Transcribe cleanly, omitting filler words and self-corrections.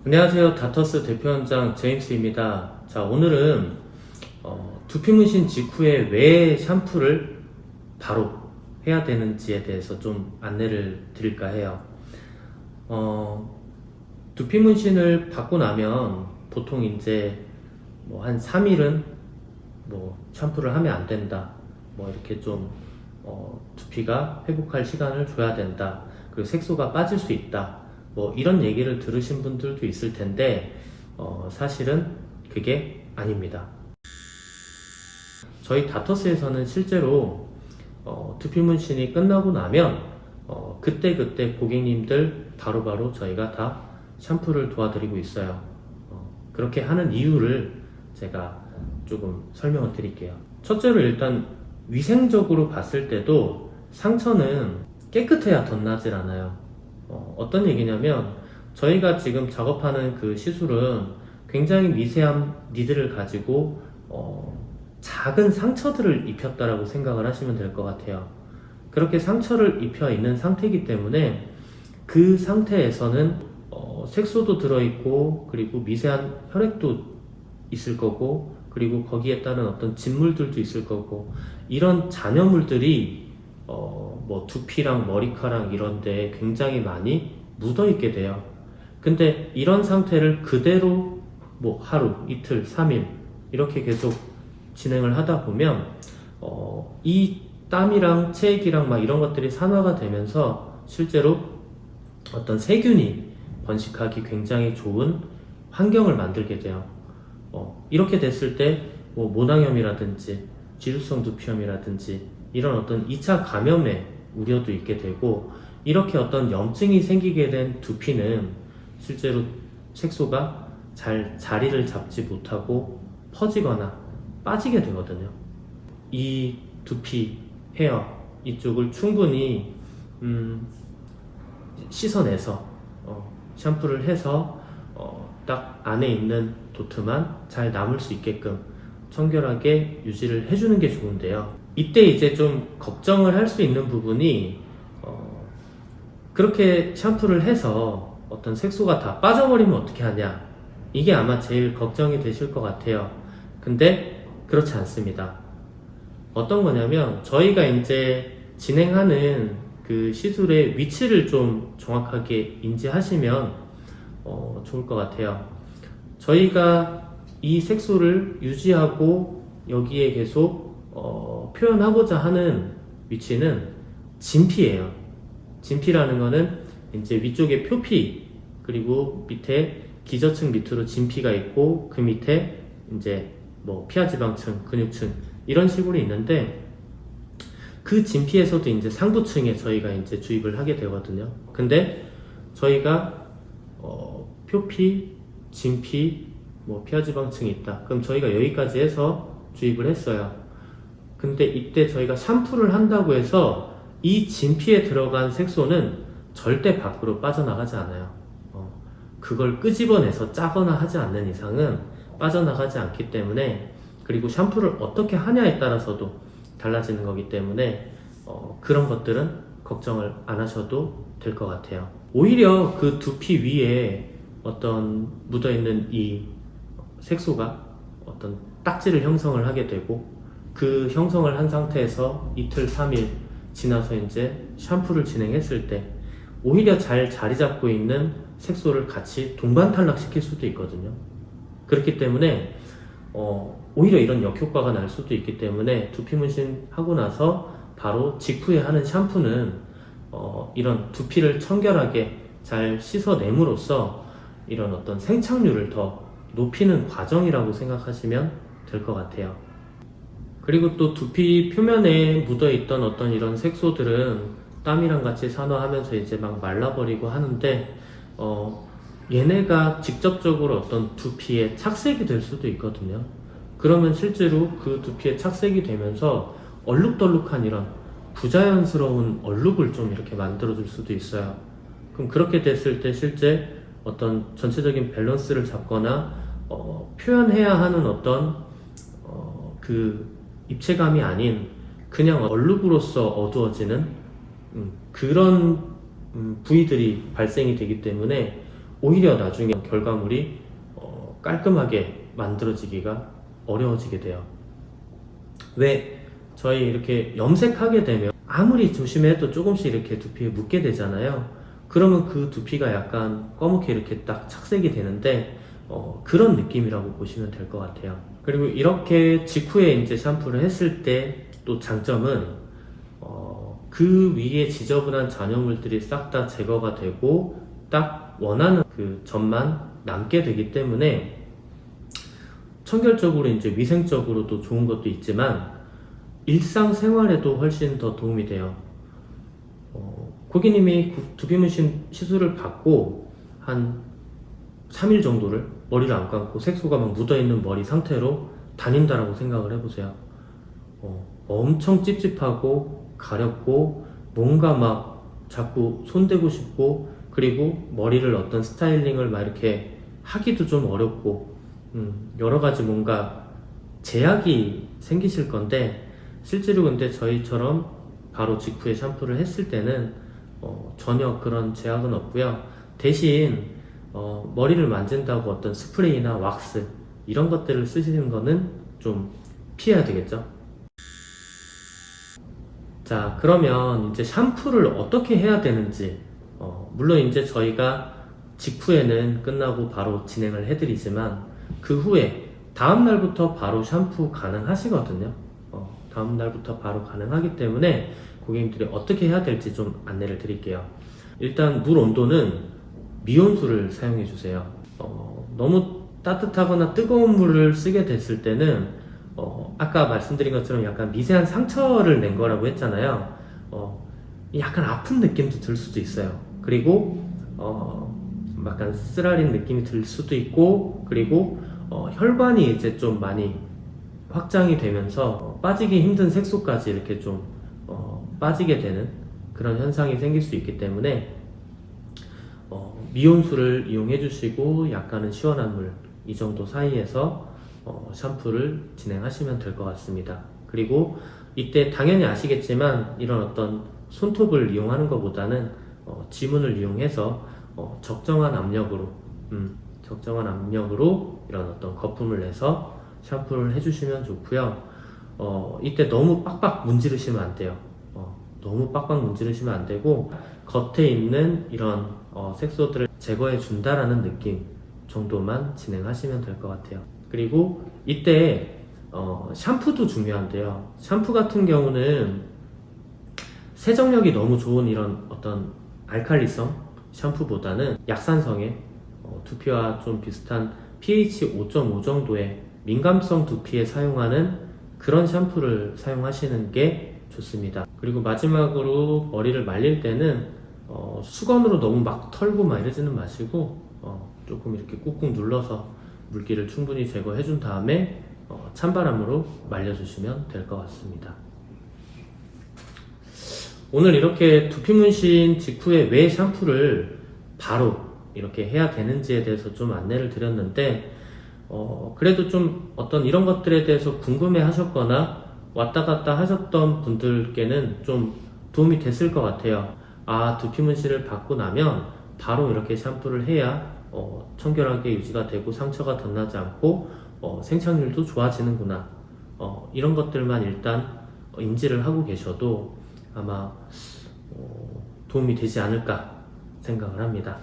안녕하세요. 다터스 대표원장 제임스입니다. 자, 오늘은 두피 문신 직후에 왜 샴푸를 바로 해야 되는지에 대해서 좀 안내를 드릴까 해요. 두피 문신을 받고 나면 보통 이제 뭐 한 3일은 뭐 샴푸를 하면 안 된다. 뭐 이렇게 좀 두피가 회복할 시간을 줘야 된다. 그리고 색소가 빠질 수 있다. 뭐 이런 얘기를 들으신 분들도 있을 텐데 사실은 그게 아닙니다. 저희 다터스에서는 실제로 두피 문신이 끝나고 나면 그때 고객님들 바로바로 저희가 다 샴푸를 도와드리고 있어요. 그렇게 하는 이유를 제가 조금 설명을 드릴게요. 첫째로 일단 위생적으로 봤을 때도 상처는 깨끗해야 덧나질 않아요. 어떤 얘기냐면 저희가 지금 작업하는 그 시술은 굉장히 미세한 니드를 가지고 작은 상처들을 입혔다라고 생각을 하시면 될 것 같아요. 그렇게 상처를 입혀 있는 상태이기 때문에 그 상태에서는 색소도 들어있고 그리고 미세한 혈액도 있을 거고 그리고 거기에 따른 어떤 진물들도 있을 거고 이런 잔여물들이 뭐 두피랑 머리카락 이런데 굉장히 많이 묻어 있게 돼요. 근데 이런 상태를 그대로 뭐 하루, 이틀, 3일 이렇게 계속 진행을 하다 보면 이 땀이랑 체액이랑 막 이런 것들이 산화가 되면서 실제로 어떤 세균이 번식하기 굉장히 좋은 환경을 만들게 돼요. 이렇게 됐을 때 뭐 모낭염이라든지 지루성 두피염이라든지 이런 어떤 2차 감염의 우려도 있게 되고 이렇게 어떤 염증이 생기게 된 두피는 실제로 색소가 잘 자리를 잡지 못하고 퍼지거나 빠지게 되거든요. 이 두피, 헤어 이쪽을 충분히 씻어내서 샴푸를 해서 딱 안에 있는 도트만 잘 남을 수 있게끔 청결하게 유지를 해주는 게 좋은데요. 이때 이제 좀 걱정을 할 수 있는 부분이 그렇게 샴푸를 해서 어떤 색소가 다 빠져버리면 어떻게 하냐, 이게 아마 제일 걱정이 되실 것 같아요. 근데 그렇지 않습니다. 어떤 거냐면 저희가 이제 진행하는 그 시술의 위치를 좀 정확하게 인지하시면 좋을 것 같아요. 저희가 이 색소를 유지하고 여기에 계속 표현하고자 하는 위치는 진피예요. 진피라는 거는 이제 위쪽에 표피 그리고 밑에 기저층 밑으로 진피가 있고 그 밑에 이제 뭐 피하지방층, 근육층 이런 식으로 있는데 그 진피에서도 이제 상부층에 저희가 이제 주입을 하게 되거든요. 근데 저희가 표피, 진피, 뭐 피하지방층이 있다. 그럼 저희가 여기까지 해서 주입을 했어요. 근데 이때 저희가 샴푸를 한다고 해서 이 진피에 들어간 색소는 절대 밖으로 빠져나가지 않아요. 그걸 끄집어내서 짜거나 하지 않는 이상은 빠져나가지 않기 때문에, 그리고 샴푸를 어떻게 하냐에 따라서도 달라지는 거기 때문에 그런 것들은 걱정을 안 하셔도 될 것 같아요. 오히려 그 두피 위에 어떤 묻어있는 이 색소가 어떤 딱지를 형성을 하게 되고 그 형성을 한 상태에서 이틀, 3일 지나서 이제 샴푸를 진행했을 때 오히려 잘 자리 잡고 있는 색소를 같이 동반 탈락시킬 수도 있거든요. 그렇기 때문에 오히려 이런 역효과가 날 수도 있기 때문에 두피 문신 하고 나서 바로 직후에 하는 샴푸는 이런 두피를 청결하게 잘 씻어냄으로써 이런 어떤 생착률을 더 높이는 과정이라고 생각하시면 될 것 같아요. 그리고 또 두피 표면에 묻어있던 어떤 이런 색소들은 땀이랑 같이 산화하면서 이제 막 말라버리고 하는데 얘네가 직접적으로 어떤 두피에 착색이 될 수도 있거든요. 그러면 실제로 그 두피에 착색이 되면서 얼룩덜룩한 이런 부자연스러운 얼룩을 좀 이렇게 만들어줄 수도 있어요. 그럼 그렇게 됐을 때 실제 어떤 전체적인 밸런스를 잡거나 표현해야 하는 어떤 그 입체감이 아닌 그냥 얼룩으로서 어두워지는 그런 부위들이 발생이 되기 때문에 오히려 나중에 결과물이 깔끔하게 만들어지기가 어려워지게 돼요. 왜 저희 이렇게 염색하게 되면 아무리 조심해도 조금씩 이렇게 두피에 묻게 되잖아요. 그러면 그 두피가 약간 검게 이렇게 딱 착색이 되는데 그런 느낌이라고 보시면 될 것 같아요. 그리고 이렇게 직후에 이제 샴푸를 했을 때 또 장점은 그 위에 지저분한 잔여물들이 싹 다 제거가 되고 딱 원하는 그 점만 남게 되기 때문에 청결적으로 이제 위생적으로도 좋은 것도 있지만 일상생활에도 훨씬 더 도움이 돼요. 고객님이 두피문신 시술을 받고 한 3일 정도를 머리를 안 감고 색소가 막 묻어있는 머리 상태로 다닌다라고 생각을 해보세요. 엄청 찝찝하고 가렵고 뭔가 막 자꾸 손대고 싶고 그리고 머리를 어떤 스타일링을 막 이렇게 하기도 좀 어렵고 여러 가지 뭔가 제약이 생기실 건데 실제로 근데 저희처럼 바로 직후에 샴푸를 했을 때는 전혀 그런 제약은 없고요. 대신 머리를 만진다고 어떤 스프레이나 왁스 이런 것들을 쓰시는 거는 좀 피해야 되겠죠. 자, 그러면 이제 샴푸를 어떻게 해야 되는지 물론 이제 저희가 직후에는 끝나고 바로 진행을 해드리지만 그 후에 다음 날부터 바로 샴푸 가능하시거든요. 다음 날부터 바로 가능하기 때문에 고객님들이 어떻게 해야 될지 좀 안내를 드릴게요. 일단 물 온도는 미온수를 사용해 주세요. 너무 따뜻하거나 뜨거운 물을 쓰게 됐을 때는 아까 말씀드린 것처럼 약간 미세한 상처를 낸 거라고 했잖아요. 약간 아픈 느낌도 들 수도 있어요. 그리고 약간 쓰라린 느낌이 들 수도 있고 그리고 혈관이 이제 좀 많이 확장이 되면서 빠지기 힘든 색소까지 이렇게 좀 빠지게 되는 그런 현상이 생길 수 있기 때문에 미온수를 이용해 주시고 약간은 시원한 물 이 정도 사이에서 샴푸를 진행하시면 될 것 같습니다. 그리고 이때 당연히 아시겠지만 이런 어떤 손톱을 이용하는 것보다는 지문을 이용해서 적정한 압력으로 이런 어떤 거품을 내서 샴푸를 해주시면 좋고요. 이때 너무 빡빡 문지르시면 안 돼요. 너무 빡빡 문지르시면 안 되고 겉에 있는 이런 색소들을 제거해 준다라는 느낌 정도만 진행하시면 될 것 같아요. 그리고 이때 샴푸도 중요한데요. 샴푸 같은 경우는 세정력이 너무 좋은 이런 어떤 알칼리성 샴푸보다는 약산성의 두피와 좀 비슷한 pH 5.5 정도의 민감성 두피에 사용하는 그런 샴푸를 사용하시는 게 좋습니다. 그리고 마지막으로 머리를 말릴 때는 수건으로 너무 막 털고 막 이러지는 마시고 조금 이렇게 꾹꾹 눌러서 물기를 충분히 제거해 준 다음에 찬바람으로 말려주시면 될 것 같습니다. 오늘 이렇게 두피 문신 직후에 왜 샴푸를 바로 이렇게 해야 되는지에 대해서 좀 안내를 드렸는데 그래도 좀 어떤 이런 것들에 대해서 궁금해 하셨거나 왔다 갔다 하셨던 분들께는 좀 도움이 됐을 것 같아요. 아, 두피 문신을 받고 나면 바로 이렇게 샴푸를 해야 청결하게 유지가 되고 상처가 덧나지 않고 생착률도 좋아지는구나. 이런 것들만 일단 인지를 하고 계셔도 아마 도움이 되지 않을까 생각을 합니다.